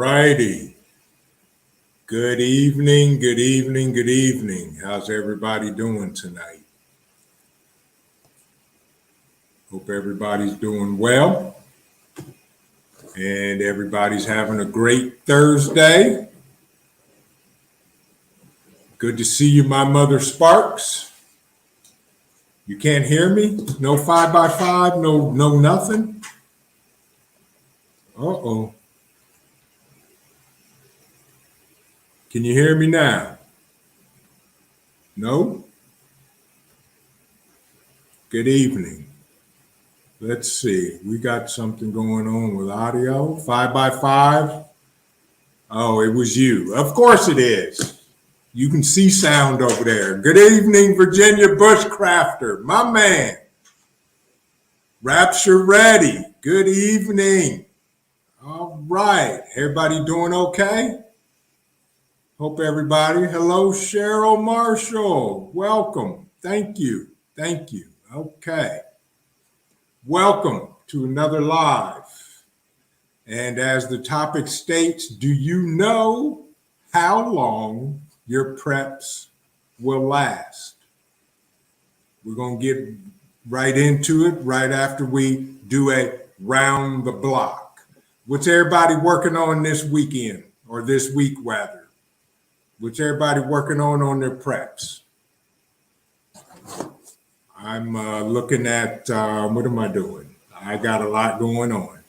righty. Good evening, good evening, good evening. How's everybody doing tonight? Hope everybody's doing well and everybody's having a great Thursday. Good to see you, my mother Sparks. You can't hear me? No 5x5, no nothing? Uh-oh. Can you hear me now? No? Good evening. Let's see. We got something going on with audio. 5x5. Oh, it was you. Of course it is. You can see sound over there. Good evening, Virginia Bushcrafter. My man. Rapture ready. Good evening. All right. Everybody doing okay? Hope everybody. Hello, Cheryl Marshall. Welcome. Thank you. Thank you. Okay. Welcome to another live. And as the topic states, do you know how long your preps will last? We're going to get right into it right after we do a round the block. What's everybody working on this weekend or this week rather? What's everybody working on their preps? I'm looking at, what am I doing? I got a lot going on.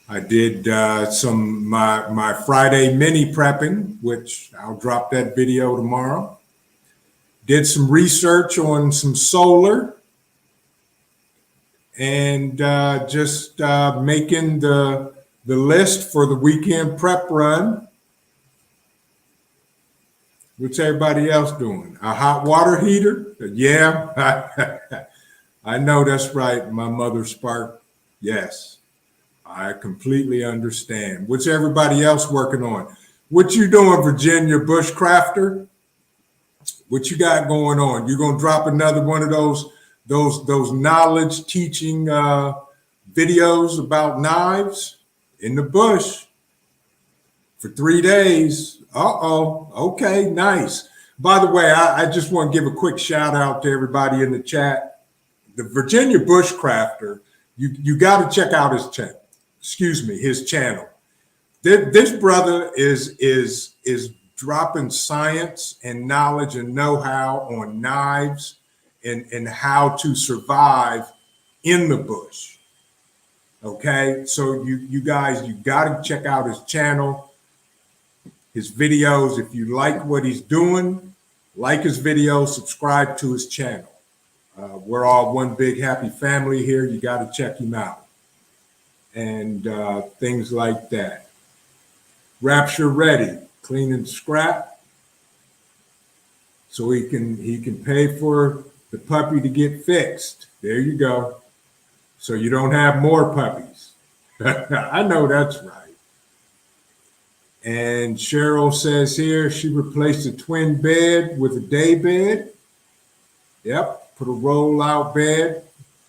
I did my Friday mini prepping, which I'll drop that video tomorrow. Did some research on some solar and just making the list for the weekend prep run. What's everybody else doing? A hot water heater? Yeah, I know that's right, my mother Spark. Yes, I completely understand. What's everybody else working on? What you doing, Virginia Bushcrafter? What you got going on? You gonna drop another one of those knowledge teaching videos about knives in the bush for 3 days? Uh-oh. Okay, nice. By the way, I just want to give a quick shout out to everybody in the chat. The Virginia Bushcrafter, you got to check out his channel. His channel. This brother is dropping science and knowledge and know-how on knives and how to survive in the bush. Okay, so you guys, you got to check out his channel. His videos. If you like what he's doing, like his videos, subscribe to his channel. We're all one big happy family here. You got to check him out and things like that. Rapture ready, cleaning scrap so he can pay for the puppy to get fixed. There you go. So you don't have more puppies. I know that's right. And Cheryl says here she replaced a twin bed with a day bed. Yep, put a roll-out bed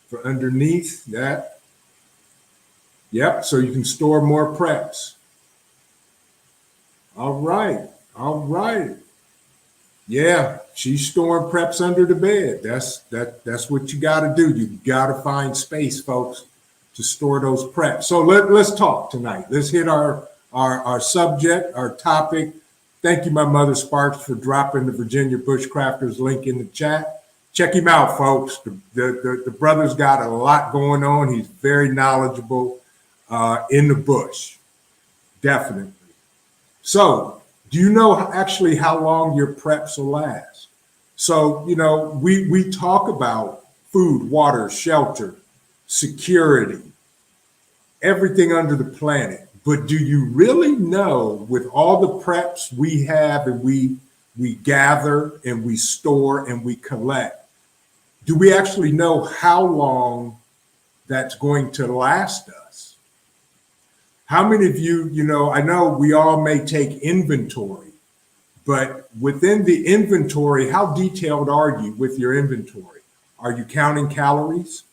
for underneath that. Yep, so you can store more preps. All right, all right. Yeah, she's storing preps under the bed. That's what you got to do. You got to find space, folks, to store those preps. So let's talk tonight. Let's hit our subject, our topic. Thank you, my mother Sparks, for dropping the Virginia Bushcrafters link in the chat. Check him out, folks. The brother's got a lot going on. He's very knowledgeable in the bush, definitely. So, do you know actually how long your preps will last? So, you know, we talk about food, water, shelter, security, everything under the planet. But do you really know, with all the preps we have and we gather and we store and we collect, do we actually know how long that's going to last us? How many of you, I know we all may take inventory, but within the inventory, how detailed are you with your inventory? Are you counting calories?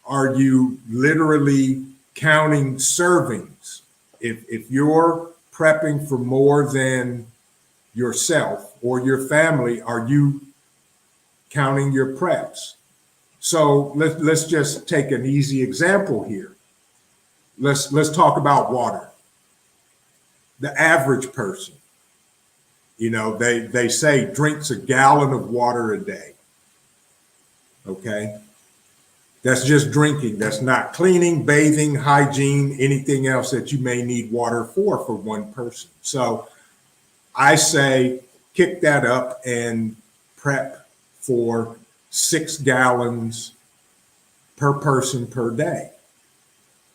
Are you literally counting servings? If you're prepping for more than yourself or your family, are you counting your preps? So let's just take an easy example here. Let's talk about water. The average person, they say drinks a gallon of water a day. Okay. That's just drinking. That's not cleaning, bathing, hygiene, anything else that you may need water for one person. So I say kick that up and prep for 6 gallons per person per day.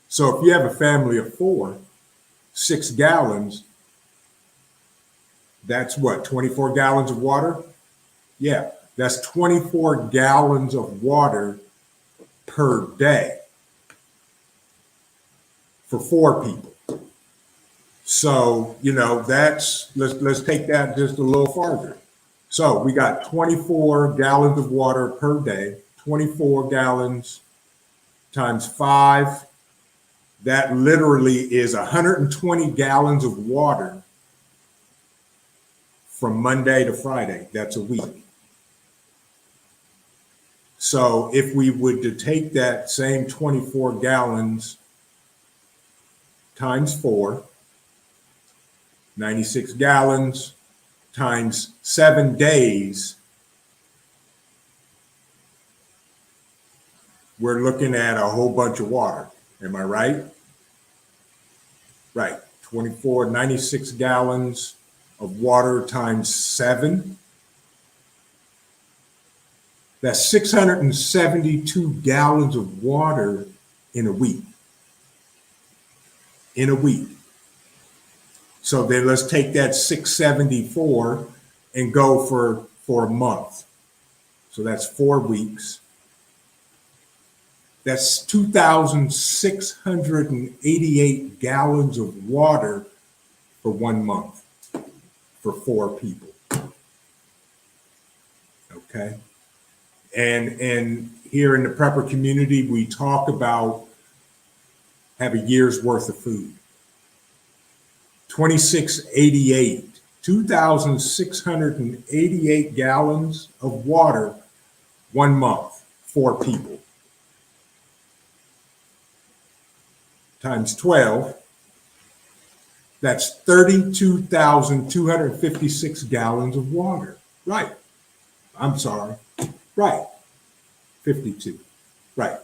So if you have a family of 4, 6 gallons, that's what, 24 gallons of water? Yeah, that's 24 gallons of water per day for 4 people. So, let's take that just a little farther. So we got 24 gallons of water per day, 24 gallons times 5. That literally is 120 gallons of water from Monday to Friday. That's a week. So if we would to take that same 24 gallons times 4, 96 gallons times 7 days, we're looking at a whole bunch of water. Am I right? Right. 96 gallons of water times 7. That's 672 gallons of water in a week. In a week. So then let's take that 674 and go for a month. So that's 4 weeks. That's 2,688 gallons of water for 1 month for 4 people. Okay. And here in the prepper community, we talk about have a year's worth of food. 2,688 gallons of water 1 month, 4 people. Times 12, that's 32,256 gallons of water. Right. I'm sorry. Right. 52. Right.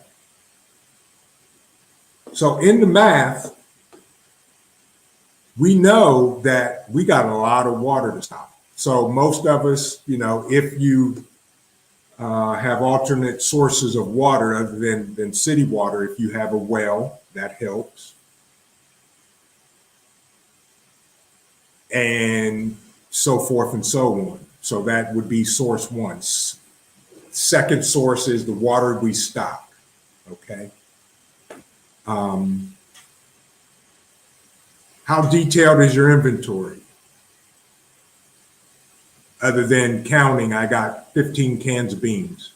So in the math, we know that we got a lot of water to stop. So most of us, if you have alternate sources of water other than city water, if you have a well, that helps. And so forth and so on. So that would be source 1. Second source is the water we stock. Okay. How detailed is your inventory? Other than counting, I got 15 cans of beans.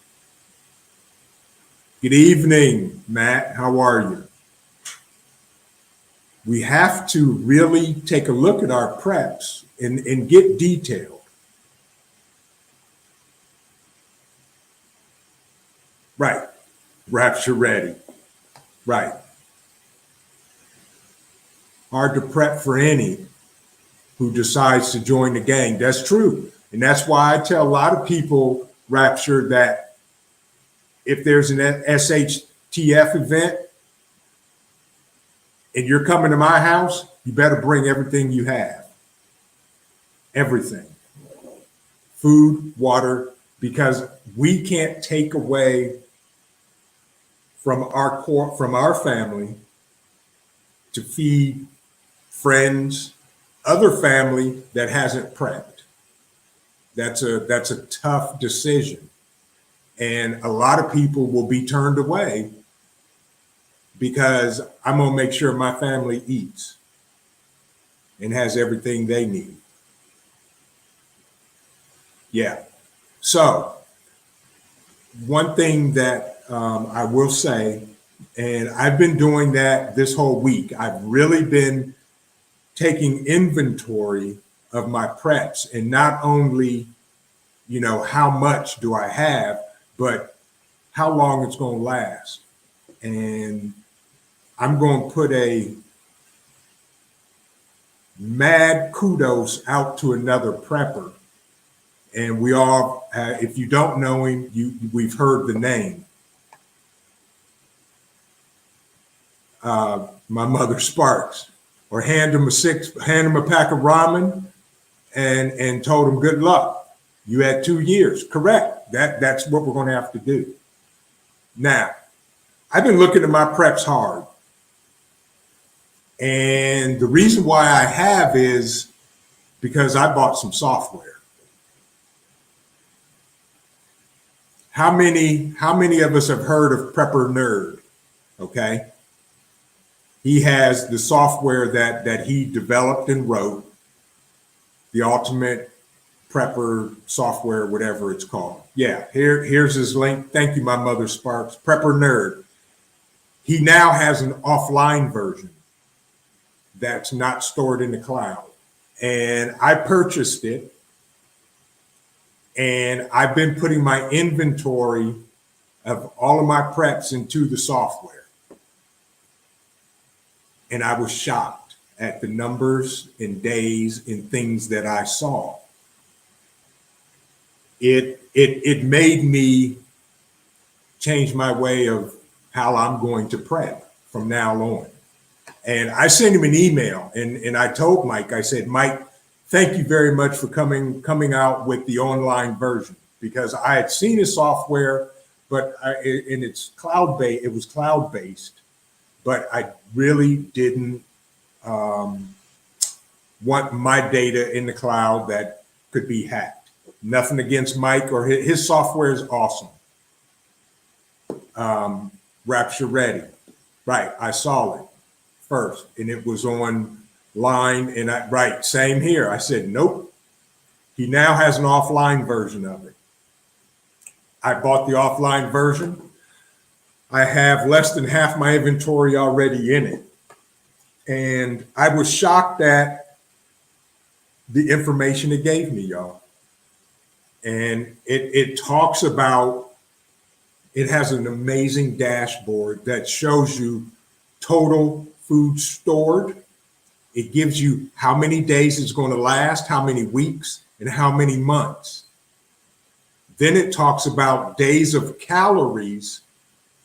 Good evening, Matt. How are you? We have to really take a look at our preps and get detailed. Right. Rapture ready. Right. Hard to prep for any who decides to join the gang. That's true. And that's why I tell a lot of people, Rapture, that if there's an SHTF event and you're coming to my house, you better bring everything you have. Everything. Food, water, because we can't take away from our family to feed friends, other family that hasn't prepped. That's a tough decision. And a lot of people will be turned away because I'm going to make sure my family eats and has everything they need. Yeah. So one thing that I will say, and I've been doing that this whole week, I've really been taking inventory of my preps, and not only, how much do I have, but how long it's going to last. And I'm going to put a mad kudos out to another prepper. And we all, if you don't know him, we've heard the name. My mother Sparks, or hand him a pack of ramen and told him good luck. You had 2 years. Correct. That's what we're going to have to do. Now, I've been looking at my preps hard. And the reason why I have is because I bought some software. How many of us have heard of Prepper Nerd? Okay. He has the software that he developed and wrote, the ultimate prepper software, whatever it's called. Yeah, here's his link. Thank you, my mother Sparks. Prepper Nerd. He now has an offline version that's not stored in the cloud. And I purchased it. And I've been putting my inventory of all of my preps into the software. And I was shocked at the numbers and days and things that I saw. It made me change my way of how I'm going to prep from now on. And I sent him an email, and I told Mike, I said, Mike, thank you very much for coming out with the online version, because I had seen his software, but it's cloud-based. It was cloud-based, but I really didn't want my data in the cloud that could be hacked. Nothing against Mike, or his software is awesome. Rapture Ready, right? I saw it first, and it was online, and same here. I said, nope. He now has an offline version of it. I bought the offline version. I have less than half my inventory already in it. And I was shocked at the information it gave me, y'all. And it talks about, it has an amazing dashboard that shows you total food stored. It gives you how many days it's going to last, how many weeks, and how many months. Then it talks about days of calories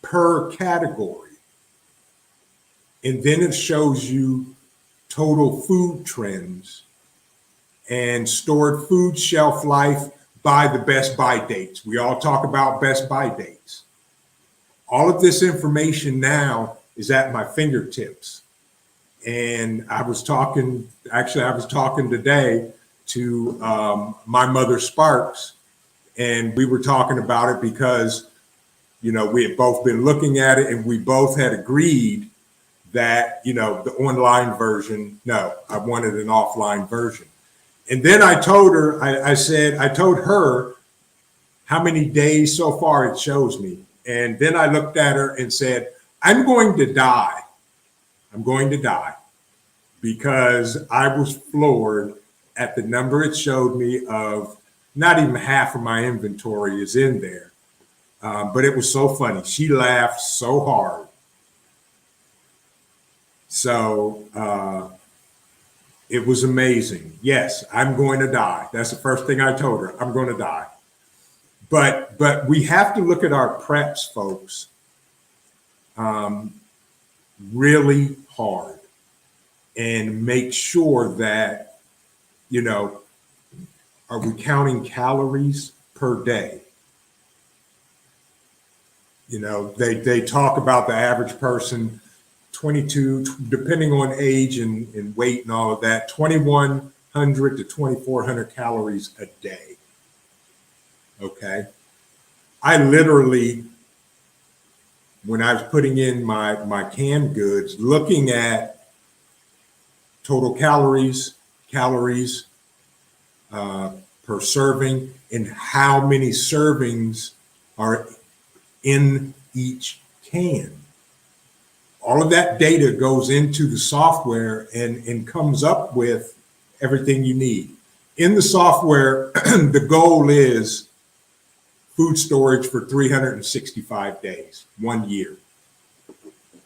per category. And then it shows you total food trends and stored food shelf life by the best by dates. We all talk about best by dates. All of this information now is at my fingertips. And I was talking today to my mother Sparks, and we were talking about it because, we had both been looking at it, and we both had agreed that, the online version, no, I wanted an offline version. And then I told her, I told her how many days so far it shows me. And then I looked at her and said, I'm going to die. I'm going to die, because I was floored at the number it showed me of not even half of my inventory is in there. But it was so funny. She laughed so hard. So it was amazing. Yes, I'm going to die. That's the first thing I told her. I'm going to die. But we have to look at our preps, folks, really hard, and make sure that, are we counting calories per day? They talk about the average person, 22, depending on age and weight and all of that, 2,100 to 2,400 calories a day. Okay. I literally, when I was putting in my canned goods, looking at total calories per serving, and how many servings are in each can. all of that data goes into the software and comes up with everything you need. In the software, the goal is food storage for 365 days, 1 year.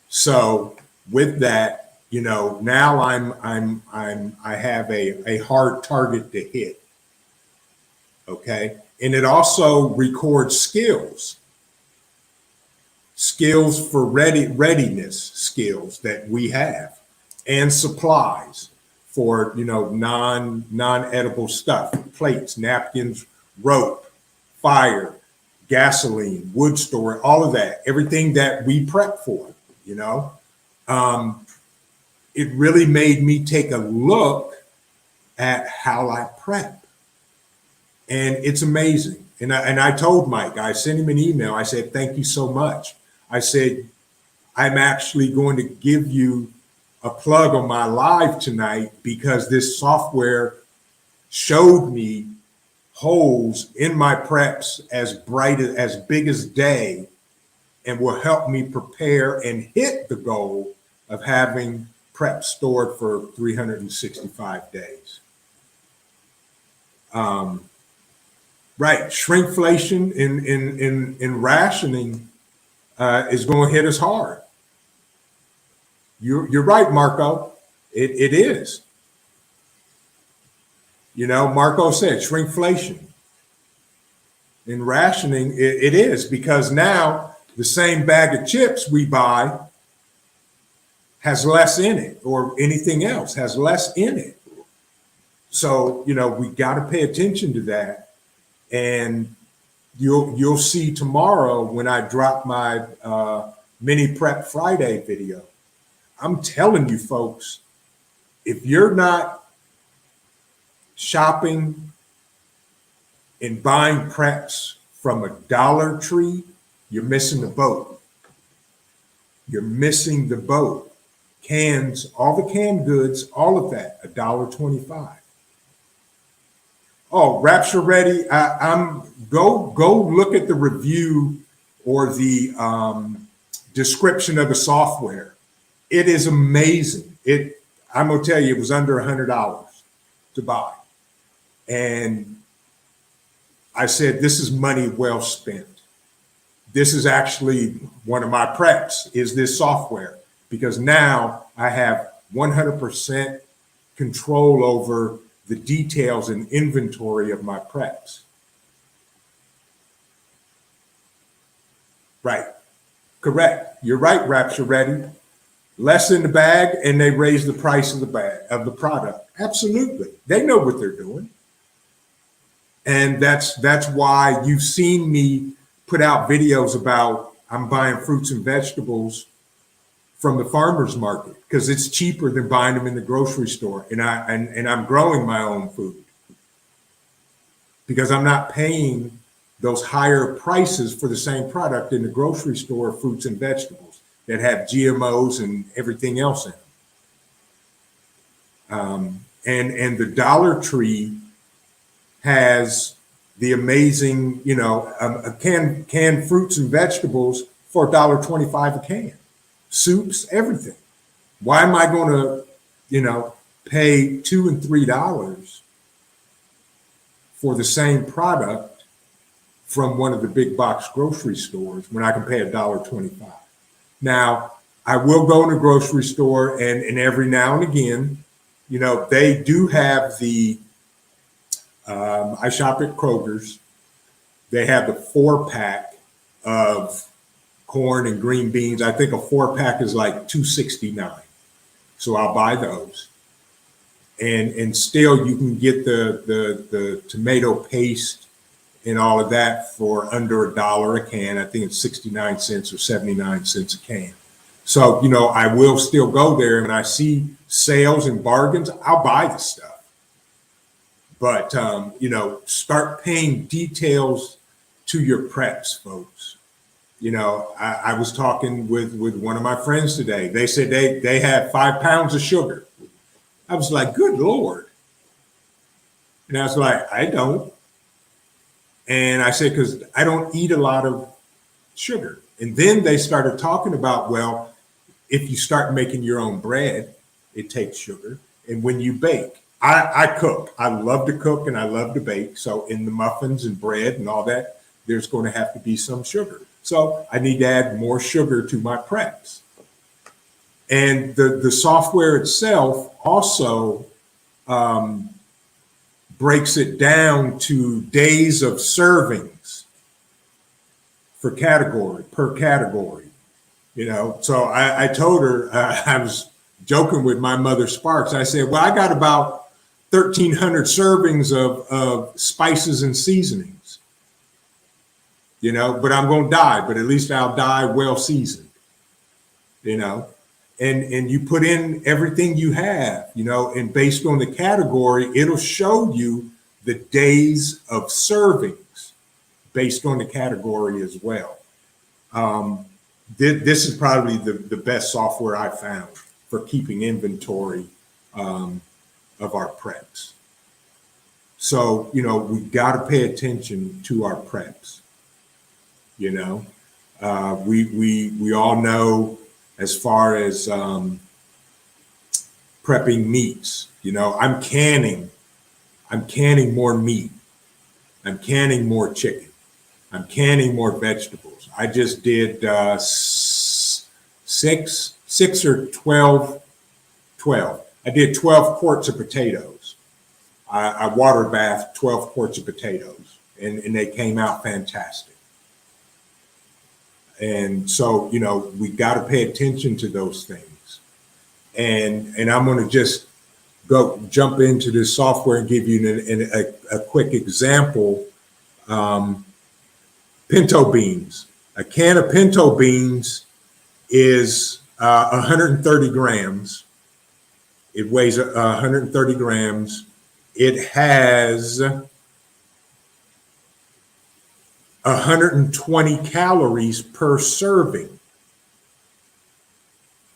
So with that, now I have a hard target to hit. Okay. And it also records skills for readiness skills that we have, and supplies for, non-edible stuff, plates, napkins, rope, fire, gasoline, wood store, all of that, everything that we prep for, it really made me take a look at how I prep. And it's amazing. And I told Mike, I sent him an email. I said, thank you so much. I said, I'm actually going to give you a plug on my live tonight because this software showed me holes in my preps as big as day, and will help me prepare and hit the goal of having prep stored for 365 days. Right, shrinkflation in rationing is going to hit us hard. You're right, Marco. It is. Marco said shrinkflation in rationing. It is, because now the same bag of chips we buy has less in it, or anything else has less in it. So, we got to pay attention to that. And you'll see tomorrow when I drop my mini prep Friday video. I'm telling you folks, if you're not shopping and buying preps from a Dollar Tree, you're missing the boat. You're missing the boat. Cans, all the canned goods, all of that, $1.25. Oh, Rapture Ready. I'm go look at the review or the description of the software. It is amazing. I'm gonna tell you, it was under $100 to buy, and I said, this is money well spent. This is actually one of my preps, is this software, because now I have 100% control over the details and inventory of my preps. Right. Correct. You're right, Rapture Ready. Less in the bag, and they raise the price of the bag, of the product. Absolutely. They know what they're doing. And that's why you've seen me put out videos about I'm buying fruits and vegetables from the farmer's market, because it's cheaper than buying them in the grocery store. And I'm growing my own food because I'm not paying those higher prices for the same product in the grocery store, fruits and vegetables that have GMOs and everything else in them. And the Dollar Tree has the amazing, canned fruits and vegetables for $1.25 a can. Soups, everything. Why am I going to, pay $2 and $3 for the same product from one of the big box grocery stores when I can pay $1.25? Now, I will go in a grocery store and every now and again, they do have the, I shop at Kroger's. They have the 4-pack of corn and green beans. I think a 4-pack is like $2.69. So I'll buy those. And still you can get the tomato paste and all of that for under $1 a can. I think it's 69 cents or 79 cents a can. So, I will still go there, and I see sales and bargains, I'll buy the stuff. But, start paying details to your preps, folks. I was talking with one of my friends today. They said they had 5 pounds of sugar. I was like, good Lord. And I was like, I don't. And I said, because I don't eat a lot of sugar. And then they started talking about, well, If you start making your own bread, it takes sugar. And when you bake, I cook. I love to cook and I love to bake. So in the muffins and bread and all that, there's going to have to be some sugar. So I need to add more sugar to my preps. And the software itself also breaks it down to days of servings per category. So I told her, I was joking with my mother Sparks. I said, well, I got about 1,300 servings of spices and seasonings, but I'm going to die, but at least I'll die well seasoned, and you put in everything you have, and based on the category, it'll show you the days of servings based on the category as well. This is probably the best software I found for keeping inventory of our preps. So, we got to pay attention to our preps. We all know, as far as prepping meats, I'm canning more meat. I'm canning more chicken. I'm canning more vegetables. I just did 6 or 12. I did 12 quarts of potatoes. I water bathed 12 quarts of potatoes, and they came out fantastic. And so, we got to pay attention to those things. And I'm going to just jump into this software and give you a quick example. Pinto beans. A can of pinto beans is 130 grams. It weighs 130 grams. It has 120 calories per serving,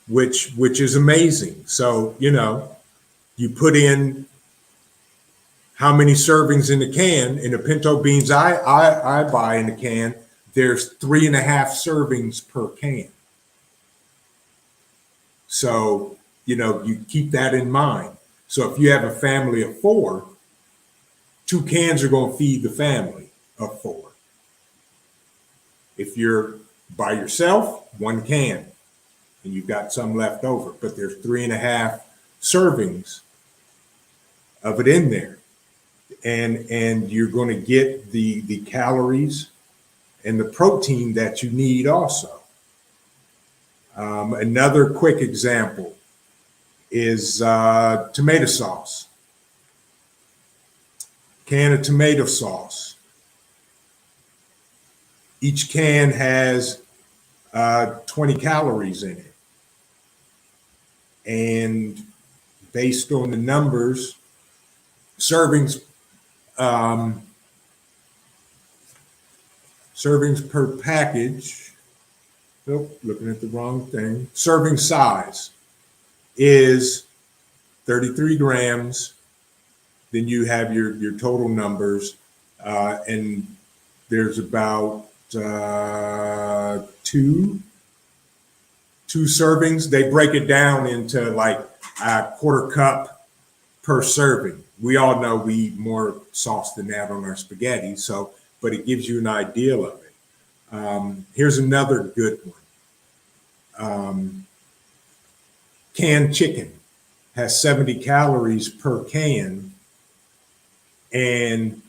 which is amazing. So, you put in how many servings in the can. In the pinto beans I buy in the can, there's 3.5 servings per can. So, you keep that in mind. So if you have a family of 4, 2 cans are going to feed the family of 4. If you're by yourself, 1 can, and you've got some left over, but there's 3.5 servings of it in there. And you're going to get the calories and the protein that you need also. Another quick example is tomato sauce. Can of tomato sauce. Each can has 20 calories in it. And based on the numbers, servings per package, looking at the wrong thing, serving size is 33 grams. Then you have your total numbers, and there's about 2 servings. They break it down into like a quarter cup per serving. We all know we eat more sauce than that on our spaghetti, but it gives you an idea of it. Here's another good one. Canned chicken has 70 calories per can, and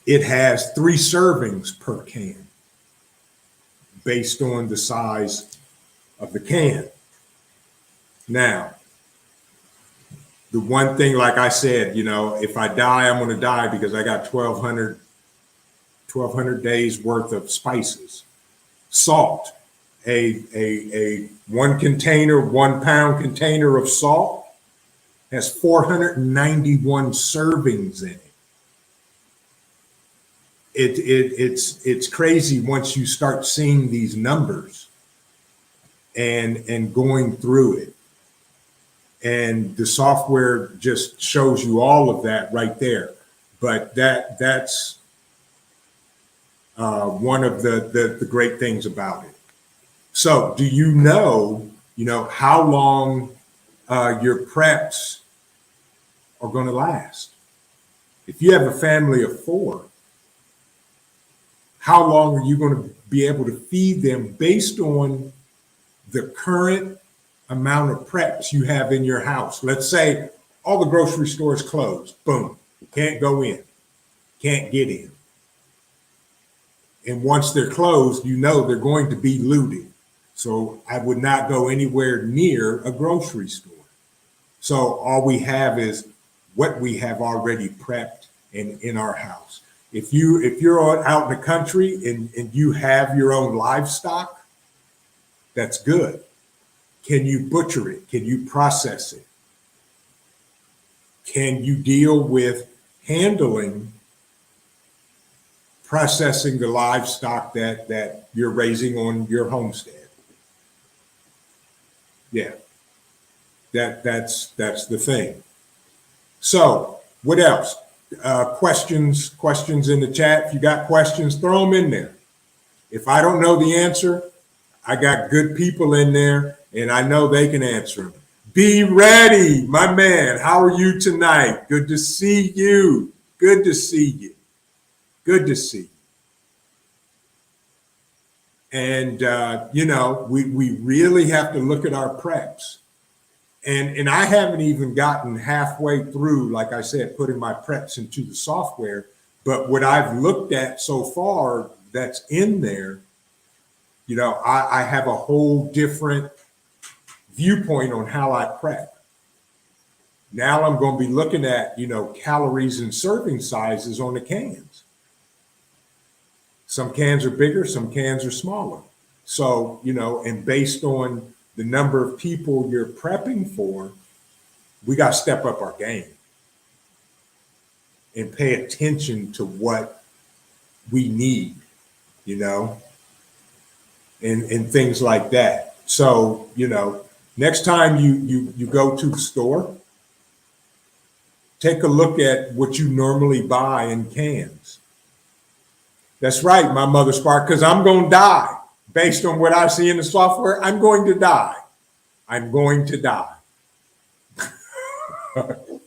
it has 3 servings per can based on the size of the can. Now, the one thing, like I said, if I die, I'm going to die because I got 1,200 days worth of spices. Salt, a 1 pound container of salt has 491 servings in it. It's crazy once you start seeing these numbers and going through it. And the software just shows you all of that right there. But that's one of the great things about it. So do you know how long your preps are going to last? If you have a family of 4, how long are you going to be able to feed them based on the current amount of preps you have in your house? Let's say all the grocery stores closed. Boom. Can't go in. Can't get in. And once they're closed, you know they're going to be looted. So I would not go anywhere near a grocery store. So all we have is what we have already prepped in our house. If you're out in the country and you have your own livestock, that's good. Can you butcher it? Can you process it? Can you deal with handling processing the livestock that you're raising on your homestead? Yeah, that's the thing. So what else? Questions in the chat. If you got questions, throw them in there. If I don't know the answer, I got good people in there and I know they can answer them. Be ready, my man. How are you tonight? Good to see you. Good to see you. Good to see you. And, we really have to look at our preps. And I haven't even gotten halfway through, like I said, putting my preps into the software. But what I've looked at so far that's in there, I have a whole different viewpoint on how I prep. Now I'm going to be looking at, calories and serving sizes on the cans. Some cans are bigger, some cans are smaller. So, and based on the number of people you're prepping for, we got to step up our game and pay attention to what we need, and things like that. So, next time you go to the store, take a look at what you normally buy in cans. That's right, my mother Spark, because I'm going to die. Based on what I see in the software, I'm going to die. I'm going to die.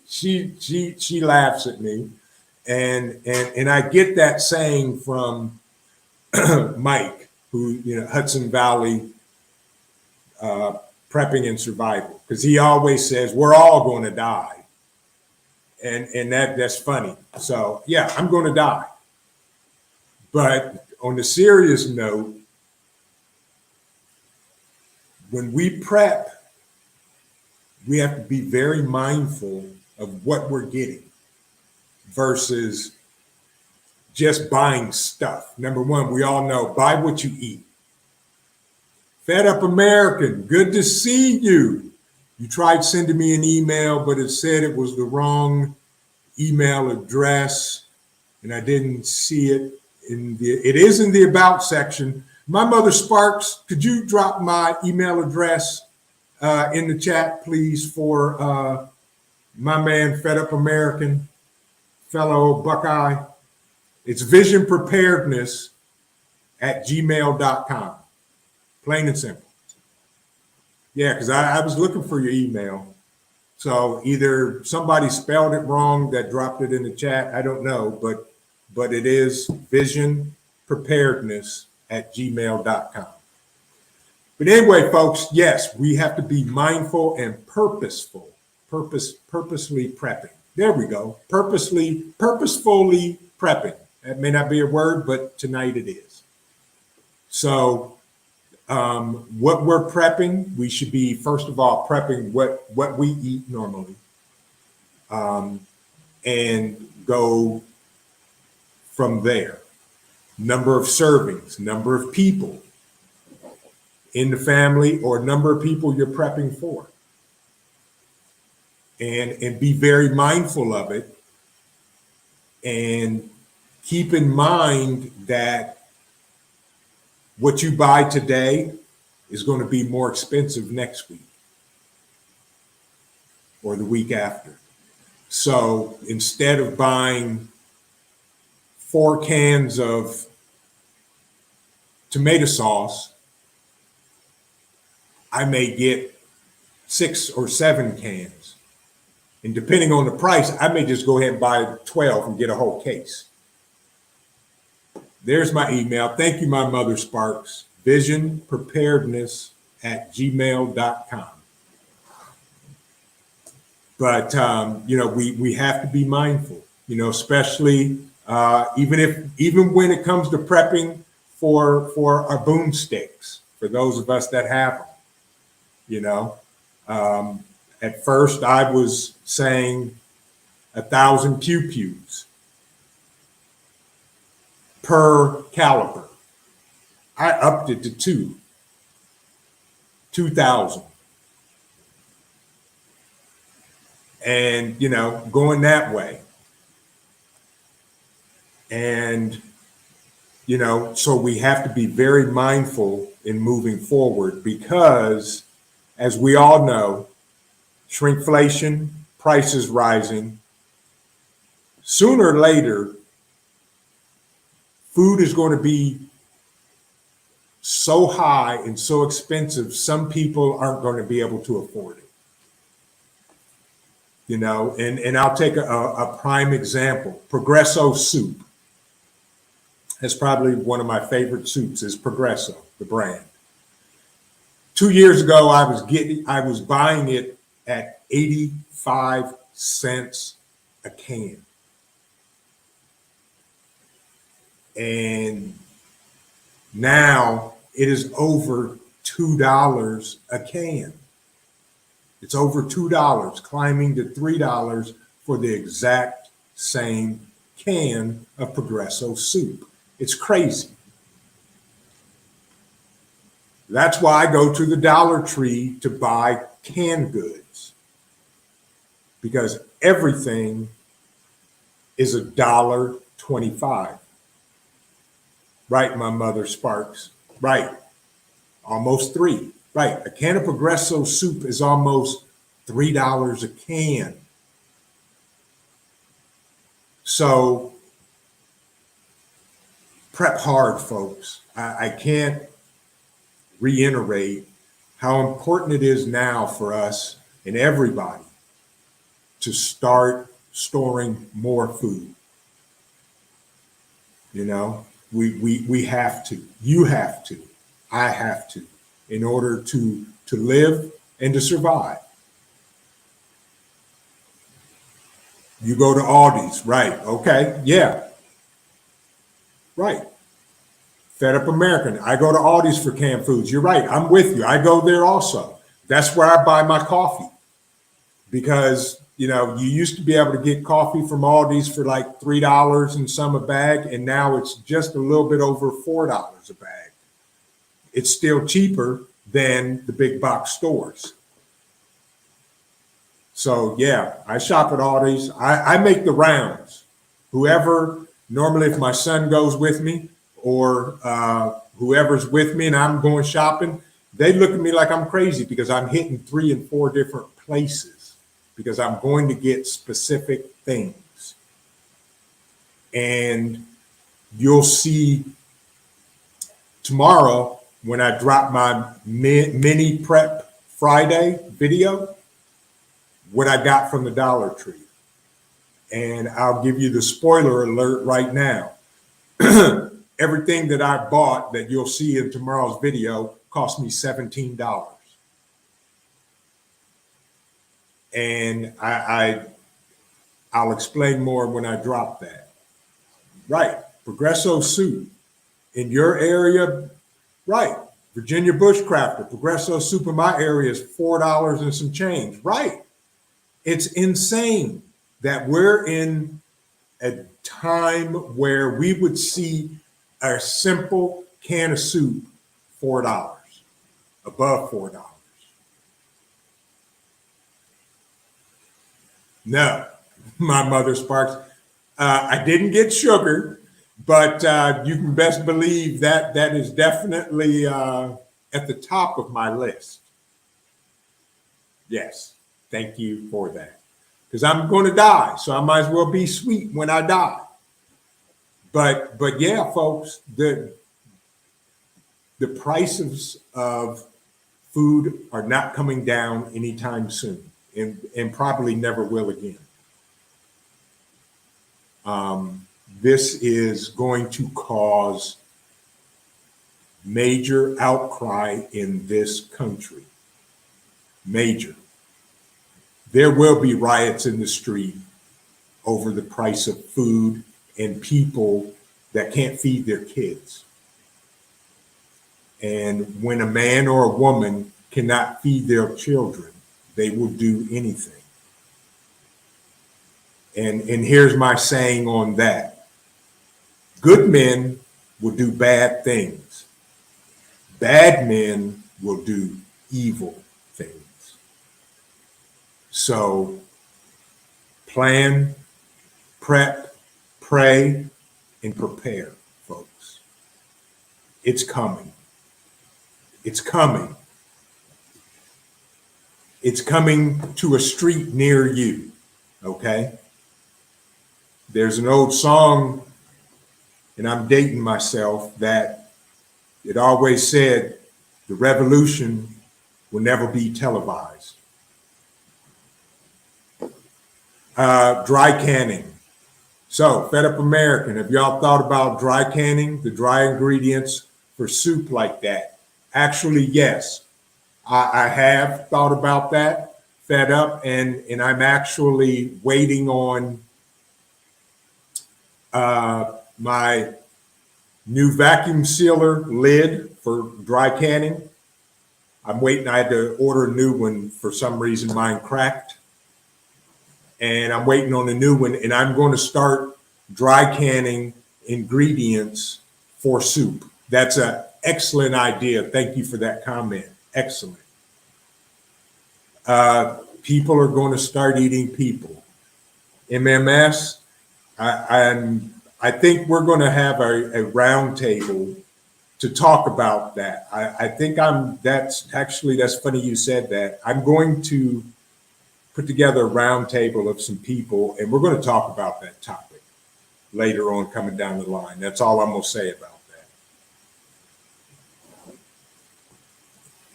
She laughs at me. And I get that saying from Mike, who, Hudson Valley Prepping and Survival, because he always says, we're all going to die. And that's funny. So, yeah, I'm going to die. But on the serious note, when we prep, we have to be very mindful of what we're getting versus just buying stuff. Number one, we all know, buy what you eat. Fed Up American, good to see you. You tried sending me an email, but it said it was the wrong email address, and I didn't see it it is in the About section. My mother Sparks, could you drop my email address in the chat, please, for my man, Fed Up American, fellow Buckeye? It's visionpreparedness@gmail.com. Plain and simple. Yeah, because I was looking for your email. So either somebody spelled it wrong that dropped it in the chat, I don't know, but it is visionpreparedness@gmail.com. But anyway, folks, yes, we have to be mindful and purposefully prepping. There we go. Purposefully prepping. That may not be a word, but tonight it is. So what we're prepping, we should be, first of all, prepping what we eat normally, and go from there. Number of servings, number of people in the family, or number of people you're prepping for. And be very mindful of it. And keep in mind that what you buy today is going to be more expensive next week or the week after. So instead of buying 4 cans of tomato sauce, I may get 6 or 7 cans. And depending on the price, I may just go ahead and buy 12 and get a whole case. There's my email. Thank you, my mother Sparks. Visionpreparedness@gmail.com. But, we have to be mindful, especially even when it comes to prepping for our boomsticks, for those of us that have them, At first, I was saying 1,000 pew-pews per caliber. I upped it to 2,000. And, going that way. And, so we have to be very mindful in moving forward because, as we all know, shrinkflation, prices rising. Sooner or later, food is going to be so high and so expensive, some people aren't going to be able to afford it. And I'll take a prime example. Progresso soup. That's probably one of my favorite soups is Progresso, the brand. 2 years ago, I was buying it at 85 cents a can. And now it is over $2 a can. It's over $2, climbing to $3 for the exact same can of Progresso soup. It's crazy. That's why I go to the Dollar Tree to buy canned goods, because everything is $1.25. Right, my mother Sparks. Right. Almost $3. Right. A can of Progresso soup is almost $3 a can. So prep hard, folks. I can't reiterate how important it is now for us and everybody to start storing more food. We have to. You have to. I have to, in order to live and to survive. You go to Aldi's, right? Okay, yeah. Right. Fed Up American. I go to Aldi's for canned foods. You're right. I'm with you. I go there also. That's where I buy my coffee. Because, you used to be able to get coffee from Aldi's for like $3 and some a bag, and now it's just a little bit over $4 a bag. It's still cheaper than the big box stores. So, yeah, I shop at Aldi's. I make the rounds. Normally if my son goes with me or whoever's with me and I'm going shopping, they look at me like I'm crazy because I'm hitting 3 and 4 different places because I'm going to get specific things. And you'll see tomorrow when I drop my mini prep Friday video, what I got from the Dollar Tree. And I'll give you the spoiler alert right now. Everything that I bought that you'll see in tomorrow's video cost me $17. And I'll explain more when I drop that. Right, Progresso soup. In your area, right, Virginia Bushcrafter, Progresso soup in my area is $4 and some change. Right, it's insane that we're in a time where we would see a simple can of soup $4, above $4. No, my mother Sparks. I didn't get sugar, but you can best believe that is definitely at the top of my list. Yes, thank you for that. Because I'm going to die, so I might as well be sweet when I die. But yeah, folks, the prices of food are not coming down anytime soon, and probably never will again. This is going to cause major outcry in this country. Major. There will be riots in the street over the price of food and people that can't feed their kids. And when a man or a woman cannot feed their children, they will do anything. And here's my saying on that. Good men will do bad things. Bad men will do evil things. So plan, prep, pray, and prepare, folks. It's coming. It's coming. It's coming to a street near you, okay? There's an old song, and I'm dating myself, that it always said the revolution will never be televised. Dry canning. So, Fed Up American, have y'all thought about dry canning, the dry ingredients for soup like that? Actually, yes, I have thought about that, Fed Up, and I'm actually waiting on my new vacuum sealer lid for dry canning. I'm waiting. I had to order a new one. For some reason, mine cracked. And I'm waiting on a new one. And I'm going to start dry canning ingredients for soup. That's an excellent idea. Thank you for that comment. Excellent. People are going to start eating people. MMS, I think we're going to have a roundtable to talk about that. I think that's funny you said that. I'm going to put together a roundtable of some people, and we're going to talk about that topic later on coming down the line. That's all I'm going to say about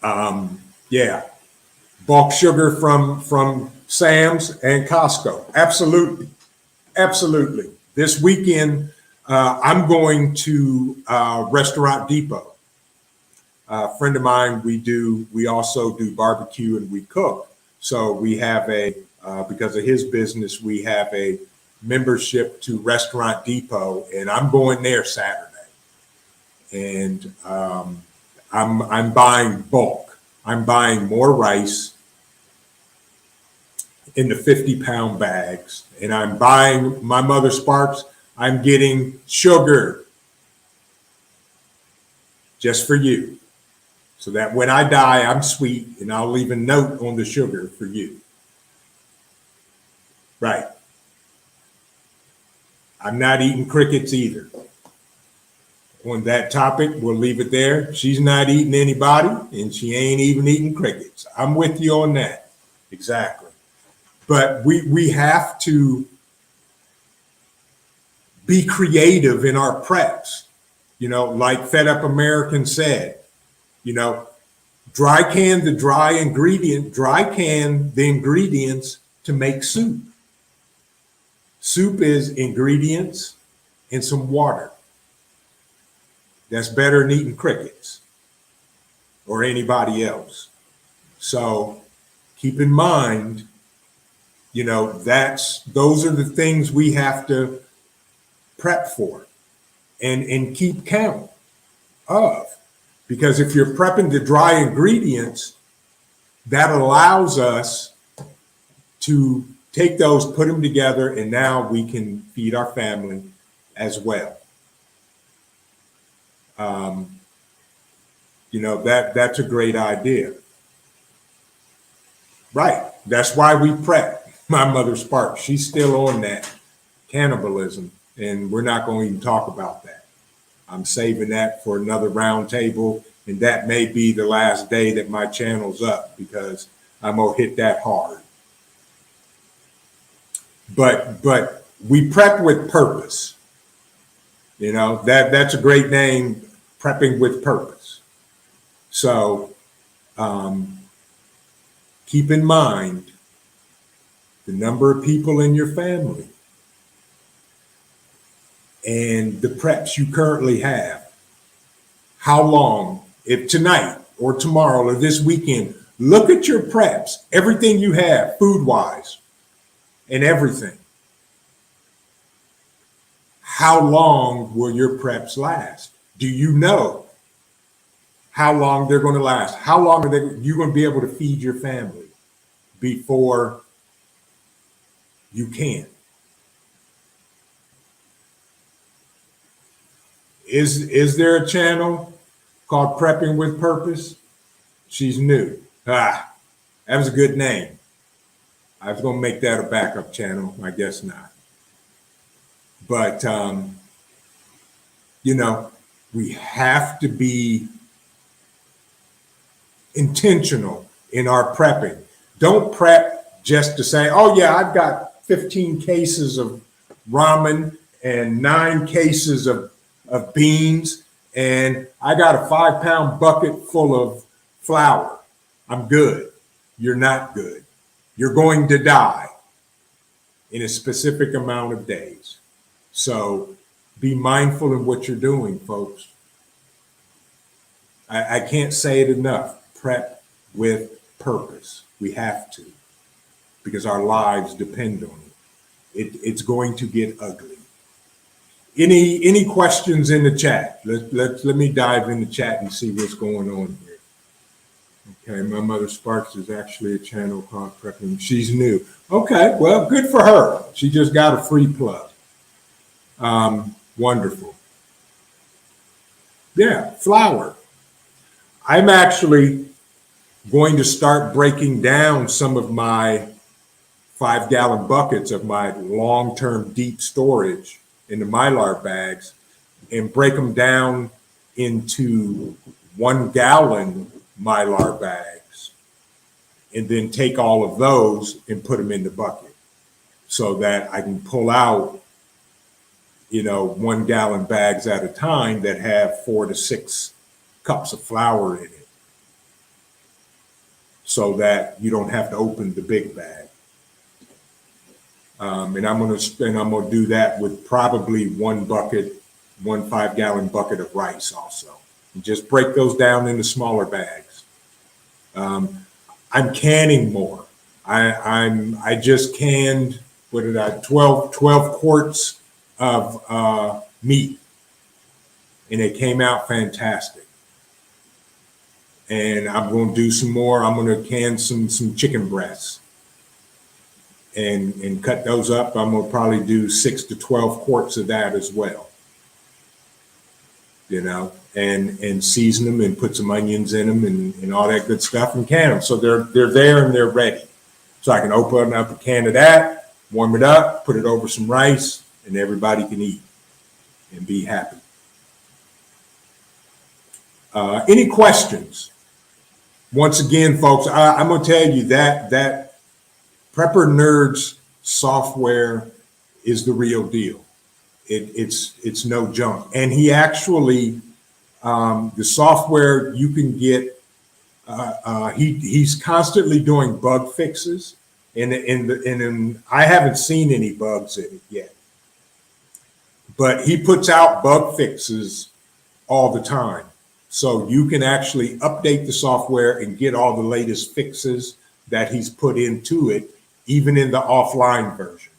that. Yeah, bulk sugar from Sam's and Costco. Absolutely. Absolutely. This weekend, I'm going to Restaurant Depot. A friend of mine, we also do barbecue and we cook. So we have because of his business, we have a membership to Restaurant Depot, and I'm going there Saturday. And I'm buying bulk. I'm buying more rice in the 50-pound bags, and I'm buying my Mother Sparks. I'm getting sugar just for you, so that when I die, I'm sweet, and I'll leave a note on the sugar for you. Right. I'm not eating crickets either. On that topic, we'll leave it there. She's not eating anybody, and she ain't even eating crickets. I'm with you on that. Exactly. But we have to be creative in our preps. You know, like Fed Up American said, you know, dry can the ingredients to make soup. Soup is ingredients and some water. That's better than eating crickets or anybody else. So keep in mind, you know, those are the things we have to prep for and keep count of. Because if you're prepping the dry ingredients, that allows us to take those, put them together, and now we can feed our family as well. You know, that's a great idea. Right. That's why we prep. My Mother Sparks, she's still on that cannibalism, and we're not going to even talk about that. I'm saving that for another roundtable, and that may be the last day that my channel's up, because I'm going to hit that hard. But we prep with purpose. You know, that's a great name, prepping with purpose. So Um, keep in mind the number of people in your family and the preps you currently have. How long, if tonight or tomorrow or this weekend, look at your preps, everything you have food wise and everything. How long will your preps last? Do you know how long they're going to last? How long are you going to be able to feed your family before you can't? Is there a channel called Prepping with Purpose? She's new. That was a good name. I was going to make that a backup channel. I guess not. But, we have to be intentional in our prepping. Don't prep just to say, oh, yeah, I've got 15 cases of ramen and 9 cases of beans, and I got a 5-pound bucket full of flour. I'm good. You're not good. You're going to die in a specific amount of days. So be mindful in what you're doing, folks. I can't say it enough. Prep with purpose. We have to, because our lives depend on it. It's going to get ugly. Any questions in the chat? Let me dive in the chat and see what's going on here. Okay, my mother Sparks is actually a channel called Prepping. She's new. Okay, well, good for her. She just got a free plug. Wonderful. Yeah, flour. I'm actually going to start breaking down some of my 5-gallon buckets of my long-term deep storage into Mylar bags and break them down into 1-gallon Mylar bags, and then take all of those and put them in the bucket so that I can pull out, 1-gallon bags at a time that have 4 to 6 cups of flour in it, so that you don't have to open the big bag. And I'm gonna do that with probably 1 5-gallon bucket of rice also. And just break those down into smaller bags. I'm canning more. I just canned 12 quarts of meat, and it came out fantastic. And I'm going to do some more. I'm going to can some chicken breasts and cut those up. I'm going to probably do 6 to 12 quarts of that as well. And season them and put some onions in them and all that good stuff and can them. So they're there and they're ready. So I can open up a can of that, warm it up, put it over some rice, and everybody can eat and be happy. Any questions? Once again, folks, I'm going to tell you that Prepper Nerds software is the real deal. It's no junk. And he actually, the software you can get, he's constantly doing bug fixes, and I haven't seen any bugs in it yet. But he puts out bug fixes all the time. So you can actually update the software and get all the latest fixes that he's put into it, even in the offline version.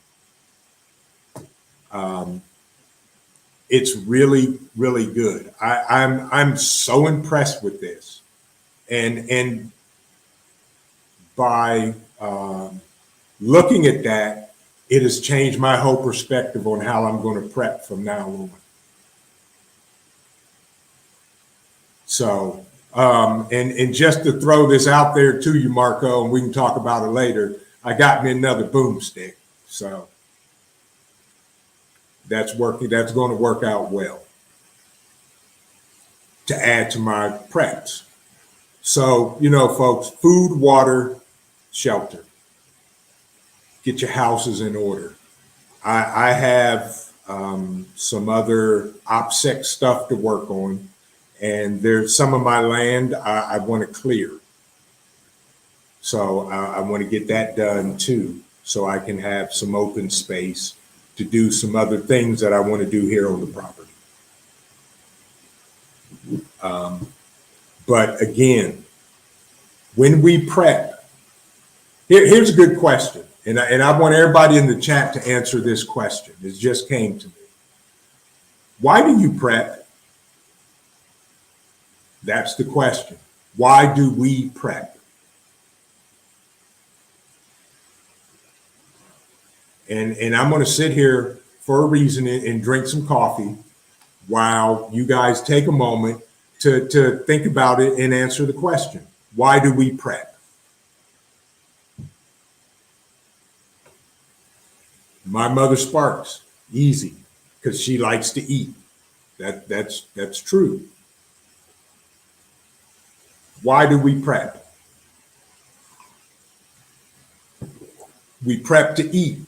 It's really, really good. I'm so impressed with this. And by looking at that, it has changed my whole perspective on how I'm going to prep from now on. So, and just to throw this out there to you, Marco, and we can talk about it later, I got me another boomstick. So that's working. That's going to work out well to add to my preps. So, folks, food, water, shelter. Get your houses in order. I have some other OPSEC stuff to work on. And there's some of my land I want to clear. So I want to get that done too, so I can have some open space to do some other things that I want to do here on the property. But again, when we prep, here's a good question. And I want everybody in the chat to answer this question. It just came to me. Why do you prep? That's the question. Why do we prep? And I'm going to sit here for a reason and drink some coffee while you guys take a moment to think about it and answer the question. Why do we prep? My mother Sparks, easy, because she likes to eat. That's true. Why do we prep? We prep to eat.